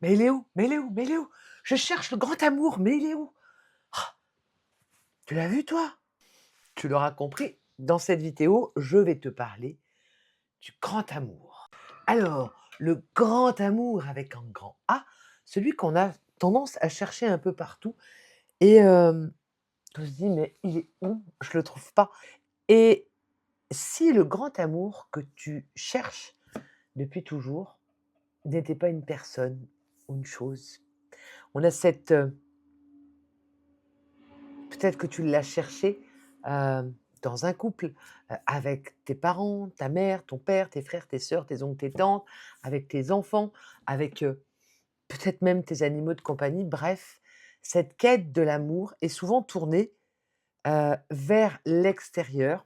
Mais il est où? Mais il est où? Mais il est où? Je cherche le grand amour, mais il est où? Ah, tu l'as vu toi? Tu l'auras compris, dans cette vidéo, je vais te parler du grand amour. Alors, le grand amour avec un grand A, celui qu'on a tendance à chercher un peu partout et on se dit: «Mais il est où? Je le trouve pas» et si le grand amour que tu cherches depuis toujours n'était pas une personne ou une chose? On a cette, peut-être que tu l'as cherché, dans un couple, avec tes parents, ta mère, ton père, tes frères, tes sœurs, tes oncles, tes tantes, avec tes enfants, avec, peut-être même tes animaux de compagnie. Bref, cette quête de l'amour est souvent tournée, vers l'extérieur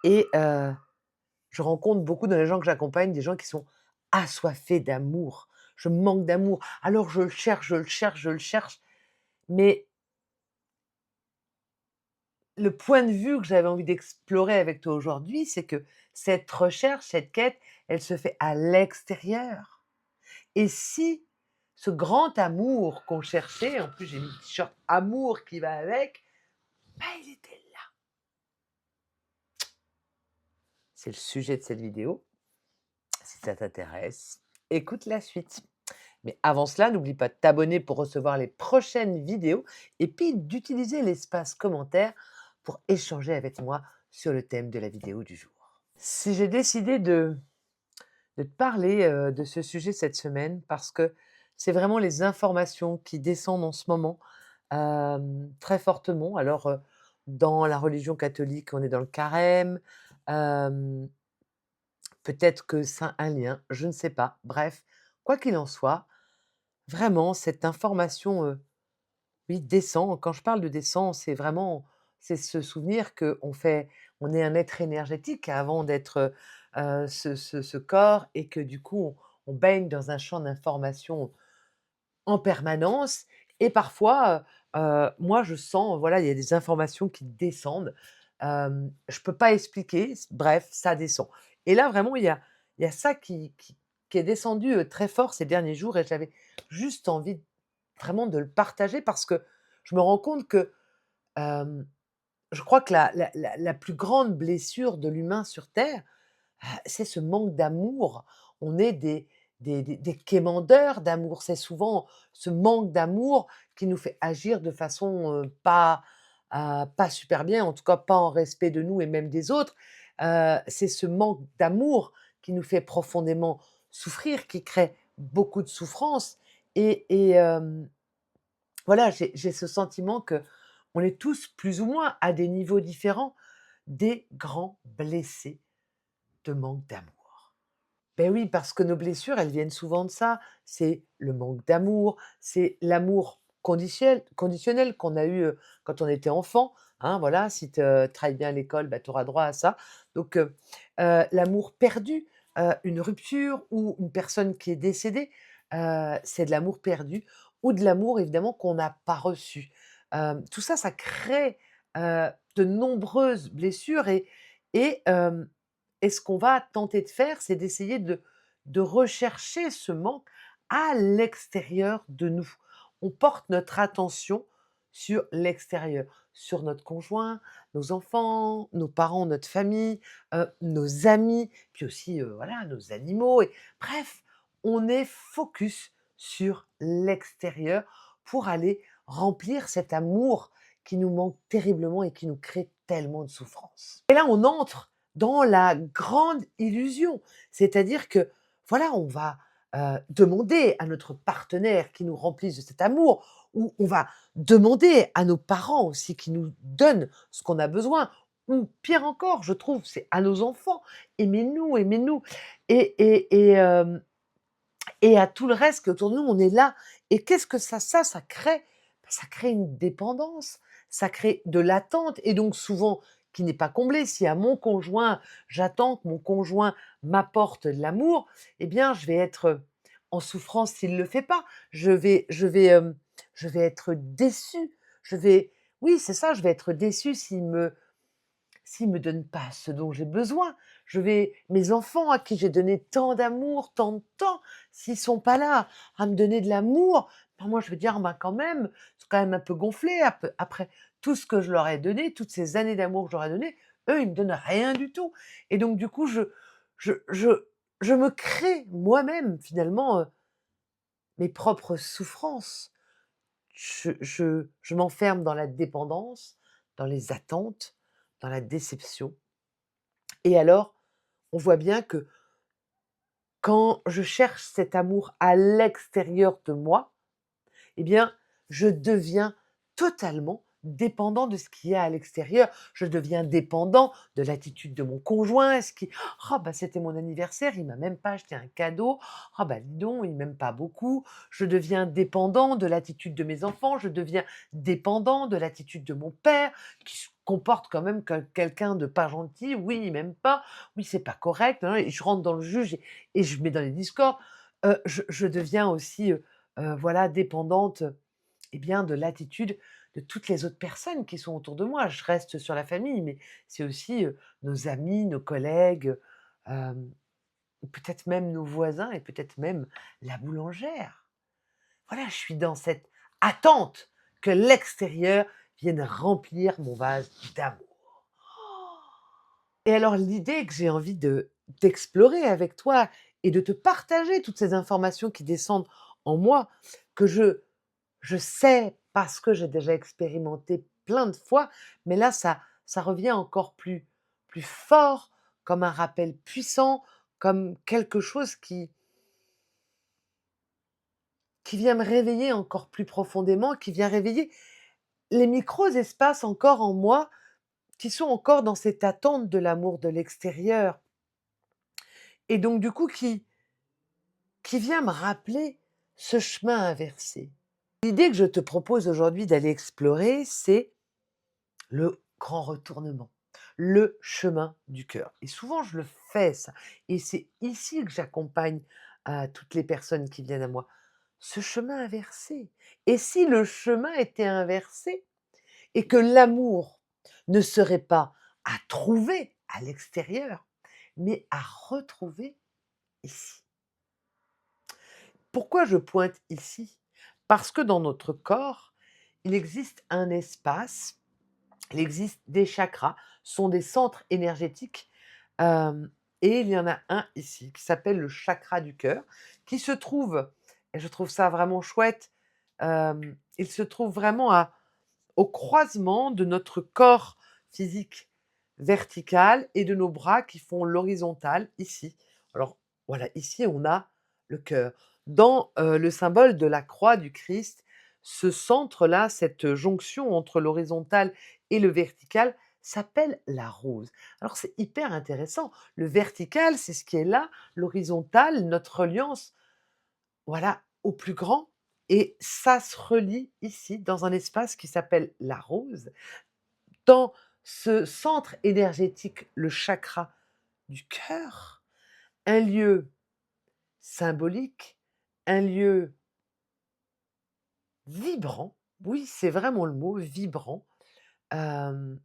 et je rencontre beaucoup dans les gens que j'accompagne, des gens qui sont assoiffés d'amour. Je manque d'amour, alors je le cherche, je le cherche, je le cherche, mais le point de vue que j'avais envie d'explorer avec toi aujourd'hui, c'est que cette recherche, cette quête, elle se fait à l'extérieur. Et si ce grand amour qu'on cherchait, en plus j'ai mis le t-shirt amour qui va avec, bah, il était là. C'est le sujet de cette vidéo. Si ça t'intéresse, écoute la suite. Mais avant cela, n'oublie pas de t'abonner pour recevoir les prochaines vidéos et puis d'utiliser l'espace commentaire pour échanger avec moi sur le thème de la vidéo du jour. Si j'ai décidé de te parler, de ce sujet cette semaine parce que c'est vraiment les informations qui descendent en ce moment, très fortement. Alors, dans la religion catholique, on est dans le carême, hem, peut-être que ça a un lien, je ne sais pas. Bref, quoi qu'il en soit, vraiment cette information, oui, descend. Quand je parle de descend, c'est vraiment c'est se souvenir qu'on est un être énergétique avant d'être, ce corps et que du coup on baigne dans un champ d'informations en permanence et parfois, moi je sens, voilà, il y a des informations qui descendent. Je peux pas expliquer, bref, ça descend et là vraiment il y a ça qui est descendu, très fort ces derniers jours et j'avais juste envie vraiment de le partager parce que je me rends compte que, hem, je crois que la plus grande blessure de l'humain sur terre, c'est ce manque d'amour. On est des quémandeurs d'amour. C'est souvent ce manque d'amour qui nous fait agir de façon, pas super bien, en tout cas pas en respect de nous et même des autres. C'est ce manque d'amour qui nous fait profondément souffrir, qui crée beaucoup de souffrance et voilà, j'ai ce sentiment que on est tous plus ou moins à des niveaux différents, des grands blessés de manque d'amour. Ben oui, parce que nos blessures, elles viennent souvent de ça. C'est le manque d'amour, c'est l'amour conditionnel qu'on a eu, quand on était enfant, hein, voilà. Si tu travailles bien à l'école, bah, tu auras droit à ça. Donc l'amour perdu, une rupture ou une personne qui est décédée, c'est de l'amour perdu ou de l'amour évidemment qu'on n'a pas reçu. Tout ça, ça crée, de nombreuses blessures et ce qu'on va tenter de faire, c'est d'essayer de rechercher ce manque à l'extérieur de nous. On porte notre attention sur l'extérieur, sur notre conjoint, nos enfants, nos parents, notre famille, nos amis, puis aussi, voilà, nos animaux et bref, on est focus sur l'extérieur pour aller remplir cet amour qui nous manque terriblement et qui nous crée tellement de souffrance. Et là, on entre dans la grande illusion. C'est-à-dire que, voilà, on va, demander à notre partenaire qui nous remplisse de cet amour ou on va demander à nos parents aussi qui nous donnent ce qu'on a besoin ou pire encore, je trouve, c'est à nos enfants: «Aimez-nous, aimez-nous» et à tout le reste qui est autour de nous, on est là et qu'est-ce que ça crée? Bah, ça crée une dépendance, ça crée de l'attente et donc souvent qui n'est pas comblée. Si à mon conjoint, j'attends que mon conjoint m'apporte de l'amour, eh bien je vais être, en souffrance s'il ne le fait pas. Je vais être déçue. Je vais oui, c'est ça, je vais être déçue s'il me s'ils me donnent pas ce dont j'ai besoin, mes enfants à qui j'ai donné tant d'amour, tant de temps, s'ils sont pas là à me donner de l'amour, ben moi je veux dire, ben quand même, c'est quand même un peu gonflé après tout ce que je leur ai donné, toutes ces années d'amour que je leur ai donné, eux ils me donnent rien du tout. Et donc du coup je je je me crée moi-même finalement, mes propres souffrances. Je m'enferme dans la dépendance, dans les attentes, dans la déception. Et alors, on voit bien que quand je cherche cet amour à l'extérieur de moi, eh bien, je deviens totalement dépendant de ce qu'il y a à l'extérieur. Je deviens dépendant de l'attitude de mon conjoint. Est-ce qu'il «Oh bah, c'était mon anniversaire, il m'a même pas acheté un cadeau. Oh bah, dis donc, il m'aime pas beaucoup». Je deviens dépendant de l'attitude de mes enfants. Je deviens dépendant de l'attitude de mon père, qui se comporte quand même comme quelqu'un de pas gentil. Oui, il m'aime pas. Oui, c'est pas correct, hein, et je rentre dans le juge et je mets dans les discords. Je deviens aussi, voilà, dépendante, eh bien, de l'attitude de toutes les autres personnes qui sont autour de moi. Je reste sur la famille, mais c'est aussi, nos amis, nos collègues, hem, peut-être même nos voisins et peut-être même la boulangère. Voilà, je suis dans cette attente que l'extérieur vienne remplir mon vase d'amour. Et alors l'idée que j'ai envie d'explorer avec toi et de te partager toutes ces informations qui descendent en moi, que je sais parce que j'ai déjà expérimenté plein de fois, mais là ça revient encore plus fort, comme un rappel puissant, comme quelque chose qui vient me réveiller encore plus profondément, qui vient réveiller les micros espaces encore en moi, qui sont encore dans cette attente de l'amour de l'extérieur et donc du coup qui vient me rappeler ce chemin inversé. L'idée que je te propose aujourd'hui d'aller explorer, c'est le grand retournement, le chemin du cœur. Et souvent, je le fais ça. Et c'est ici que j'accompagne toutes les personnes qui viennent à moi. Ce chemin inversé. Et si le chemin était inversé et que l'amour ne serait pas à trouver à l'extérieur, mais à retrouver ici. Pourquoi je pointe ici? Parce que dans notre corps, il existe un espace, il existe des chakras, ce sont des centres énergétiques, hem et il y en a un ici qui s'appelle le chakra du cœur, qui se trouve et je trouve ça vraiment chouette, il se trouve vraiment au croisement de notre corps physique vertical et de nos bras qui font l'horizontale ici. Alors voilà, ici on a le cœur. Dans, le symbole de la croix du Christ, ce centre-là, cette jonction entre l'horizontal et le vertical s'appelle la rose. Alors c'est hyper intéressant. Le vertical, c'est ce qui est là, l'horizontal, notre reliance, voilà, au plus grand et ça se relie ici dans un espace qui s'appelle la rose. Dans ce centre énergétique, le chakra du cœur, un lieu symbolique, un lieu vibrant, oui, c'est vraiment le mot, vibrant, hem,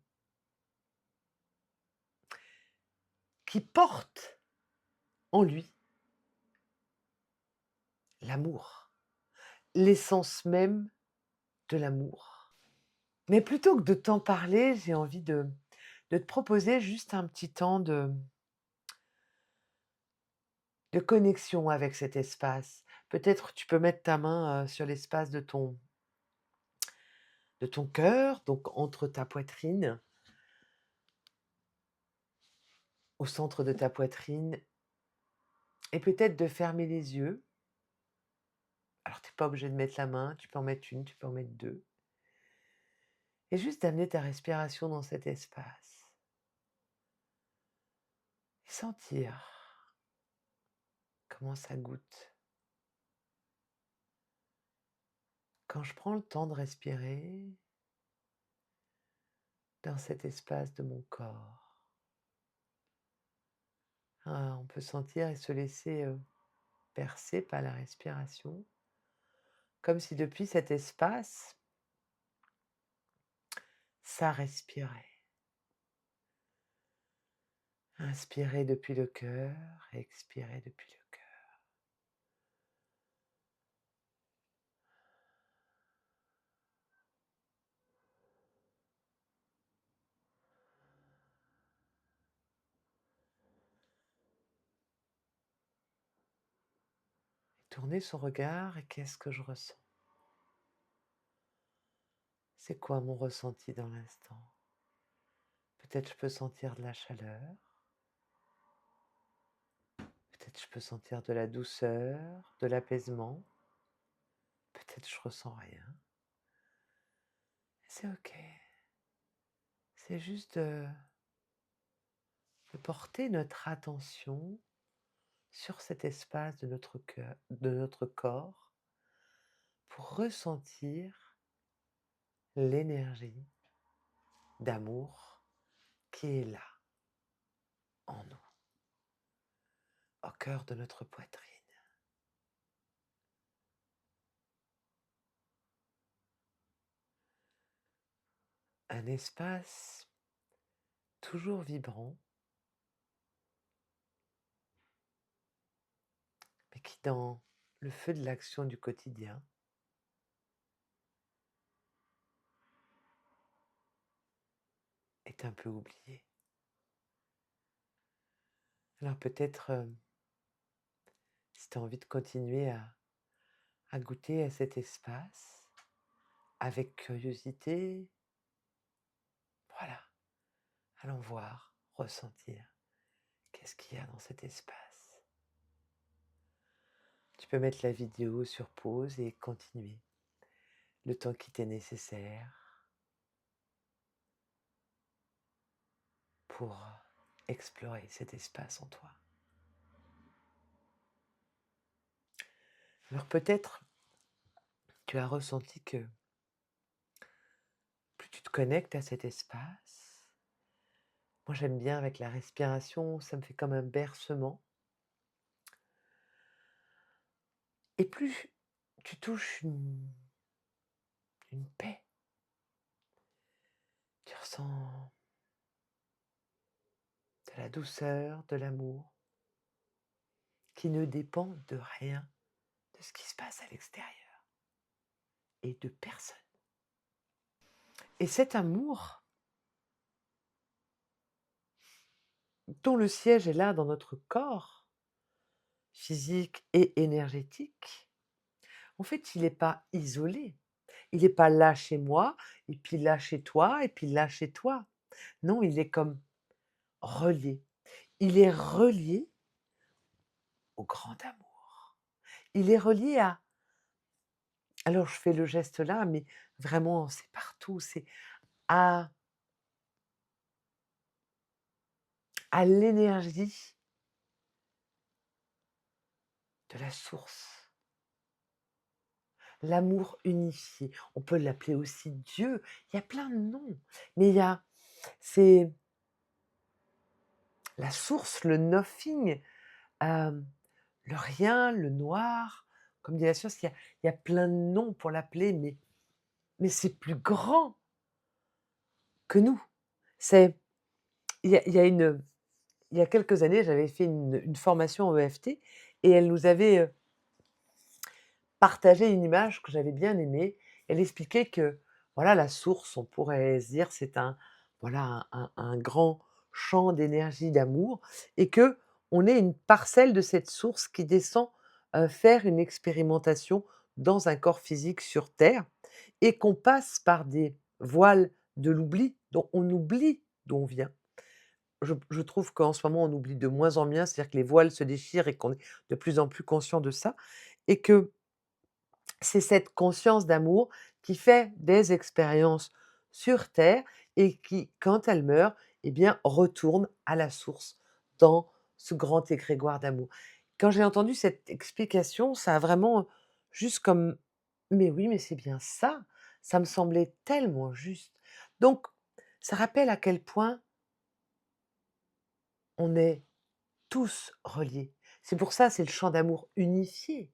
qui porte en lui l'amour, l'essence même de l'amour. Mais plutôt que de t'en parler, j'ai envie de te proposer juste un petit temps de connexion avec cet espace. Peut-être tu peux mettre ta main, sur l'espace de ton cœur, donc entre ta poitrine, au centre de ta poitrine et peut-être de fermer les yeux. Alors tu es pas obligé de mettre la main, tu peux en mettre une, tu peux en mettre 2 et juste d'amener ta respiration dans cet espace et sentir comment ça goûte. Quand je prends le temps de respirer dans cet espace de mon corps, on peut sentir et se laisser, bercer par la respiration, comme si depuis cet espace, ça respirait. Inspirez depuis le cœur, expirez depuis le cœur. Tournez son regard et qu'est-ce que je ressens? C'est quoi mon ressenti dans l'instant? Peut-être je peux sentir de la chaleur, peut-être je peux sentir de la douceur, de l'apaisement, peut-être je ressens rien. C'est ok. C'est juste de porter notre attention sur cet espace de notre cœur, de notre corps, pour ressentir l'énergie d'amour qui est là, en nous, au cœur de notre poitrine. Un espace toujours vibrant, mais qui, dans le feu de l'action du quotidien, est un peu oublié. Alors peut-être, si tu as envie de continuer à goûter à cet espace, avec curiosité, voilà, allons voir, ressentir, qu'est-ce qu'il y a dans cet espace. Tu peux mettre la vidéo sur pause et continuer le temps qui t'est nécessaire pour explorer cet espace en toi. Alors peut-être tu as ressenti que plus tu te connectes à cet espace, moi j'aime bien avec la respiration, ça me fait comme un bercement, et plus tu touches une paix, tu ressens de la douceur, de l'amour, qui ne dépend de rien, de ce qui se passe à l'extérieur et de personne. Et cet amour, dont le siège est là dans notre corps, physique et énergétique, en fait, il n'est pas isolé. Il n'est pas là chez moi, et puis là chez toi, et puis là chez toi. Non, il est comme relié. Il est relié au grand amour. Il est relié à... Alors, je fais le geste là, mais vraiment, c'est partout. C'est à, à l'énergie de la source. L'amour unifié. On peut l'appeler aussi Dieu. Il y a plein de noms. Mais c'est la source, le nothing, le rien, le noir. Comme dit la science, il y a plein de noms pour l'appeler, mais c'est plus grand que nous. C'est, il y a il y a quelques années, j'avais fait une formation en EFT et elle nous avait partagé une image que j'avais bien aimée. Elle expliquait que, voilà, la source, on pourrait se dire, c'est voilà, un grand champ d'énergie, d'amour, et que on est une parcelle de cette source qui descend faire une expérimentation dans un corps physique sur Terre, et qu'on passe par des voiles de l'oubli, dont on oublie d'où on vient. Je trouve qu'en ce moment, on oublie de moins en moins, c'est-à-dire que les voiles se déchirent et qu'on est de plus en plus conscient de ça, et que c'est cette conscience d'amour qui fait des expériences sur terre et qui, quand elle meurt, eh bien, retourne à la source, dans ce grand égrégoire d'amour. Quand j'ai entendu cette explication, ça a vraiment juste comme: «Mais oui, mais c'est bien ça!» Ça me semblait tellement juste. Donc ça rappelle à quel point on est tous reliés. C'est pour ça, c'est le chant d'amour unifié.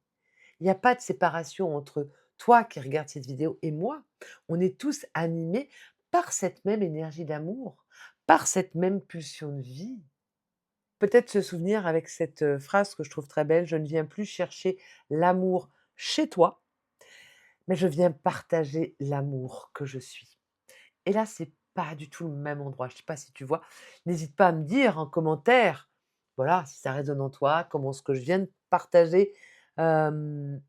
Il n'y a pas de séparation entre toi qui regardes cette vidéo et moi. On est tous animés par cette même énergie d'amour, par cette même pulsion de vie. peut-être se souvenir avec cette, phrase que je trouve très belle: «Je ne viens plus chercher l'amour chez toi, mais je viens partager l'amour que je suis». Et là, c'est pas du tout le même endroit. Je sais pas si tu vois? N'hésite pas à me dire en commentaire, voilà, si ça résonne en toi, comment ce que je viens de partager, hem,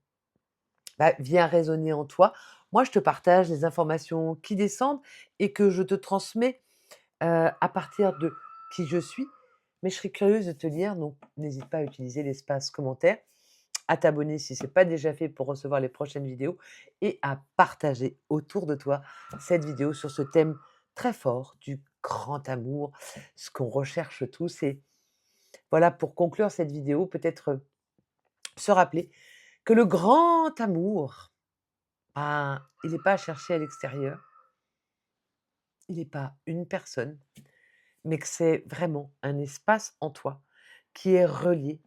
vient résonner en toi. Moi, je te partage les informations qui descendent et que je te transmets, à partir de qui je suis, mais je serais curieuse de te lire, donc n'hésite pas à utiliser l'espace commentaire, à t'abonner si ce n'est pas déjà fait pour recevoir les prochaines vidéos et à partager autour de toi cette vidéo sur ce thème très fort du grand amour, ce qu'on recherche tous. Et voilà, pour conclure cette vidéo, peut-être, se rappeler que le grand amour, il n'est pas à chercher à l'extérieur, il n'est pas une personne, mais que c'est vraiment un espace en toi qui est relié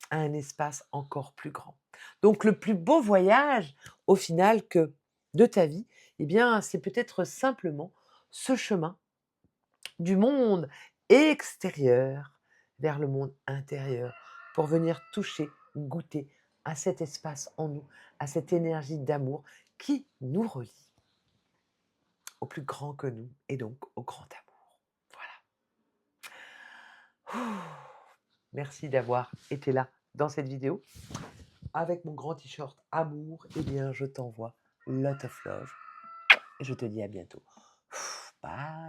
à un espace encore plus grand. Donc le plus beau voyage, au final, que de ta vie, eh bien, c'est peut-être simplement ce chemin du monde extérieur vers le monde intérieur pour venir toucher, goûter à cet espace en nous, à cette énergie d'amour qui nous relie au plus grand que nous et donc au grand amour. Voilà. Merci d'avoir été là dans cette vidéo. Avec mon grand t-shirt amour, eh bien, je t'envoie lot of love et je te dis à bientôt. Bye.